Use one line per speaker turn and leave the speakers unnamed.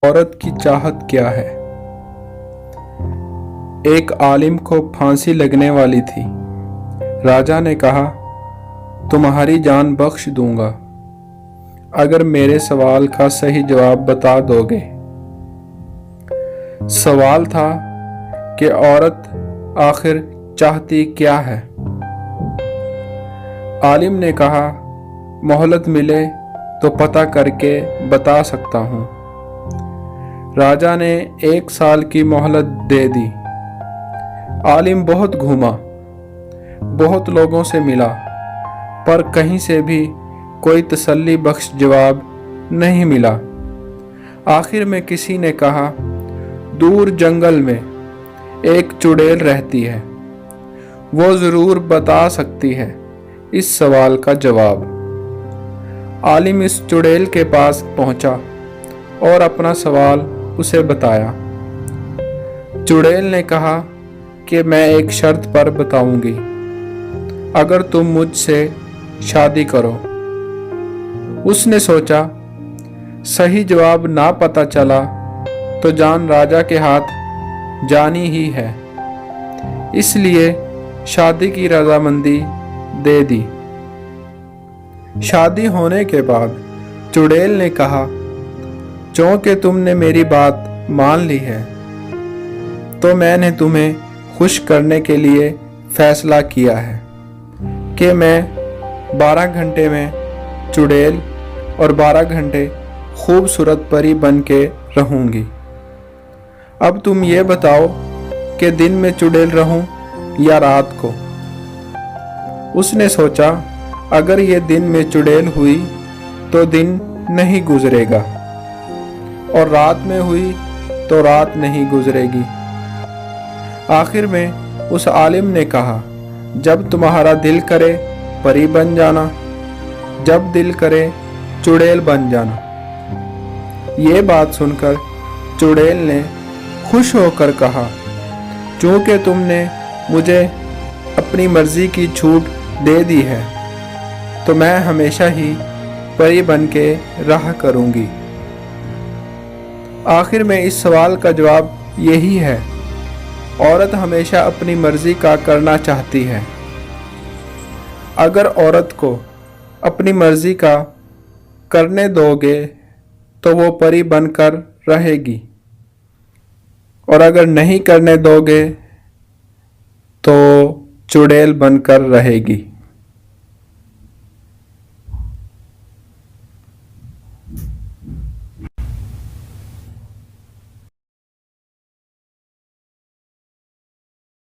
औरत की चाहत क्या है। एक आलिम को फांसी लगने वाली थी। राजा ने कहा, तुम्हारी जान बख्श दूंगा अगर मेरे सवाल का सही जवाब बता दोगे। सवाल था कि औरत आखिर चाहती क्या है। आलिम ने कहा, मोहलत मिले तो पता करके बता सकता हूँ। राजा ने 1 साल की मोहलत दे दी। आलिम बहुत घूमा, बहुत लोगों से मिला, पर कहीं से भी कोई तसल्ली बख्श जवाब नहीं मिला। आखिर में किसी ने कहा, दूर जंगल में एक चुड़ैल रहती है, वो ज़रूर बता सकती है इस सवाल का जवाब। आलिम इस चुड़ैल के पास पहुंचा और अपना सवाल उसे बताया। चुड़ैल ने कहा कि मैं एक शर्त पर बताऊंगी, अगर तुम मुझसे शादी करो। उसने सोचा, सही जवाब ना पता चला तो जान राजा के हाथ जानी ही है, इसलिए शादी की रजामंदी दे दी। शादी होने के बाद चुड़ैल ने कहा, चूंकि तुमने मेरी बात मान ली है तो मैंने तुम्हें खुश करने के लिए फैसला किया है कि मैं 12 घंटे में चुड़ैल और 12 घंटे खूबसूरत परी बन के रहूंगी। अब तुम ये बताओ कि दिन में चुड़ैल रहूं या रात को। उसने सोचा, अगर ये दिन में चुड़ैल हुई तो दिन नहीं गुजरेगा और रात में हुई तो रात नहीं गुजरेगी। आखिर में उस आलिम ने कहा, जब तुम्हारा दिल करे परी बन जाना, जब दिल करे चुड़ैल बन जाना। ये बात सुनकर चुड़ैल ने खुश होकर कहा, चूंकि तुमने मुझे अपनी मर्जी की छूट दे दी है तो मैं हमेशा ही परी बन के रहा करूंगी। आखिर में इस सवाल का जवाब यही है, औरत हमेशा अपनी मर्जी का करना चाहती है। अगर औरत को अपनी मर्जी का करने दोगे तो वो परी बनकर रहेगी, और अगर नहीं करने दोगे तो चुड़ैल बनकर रहेगी।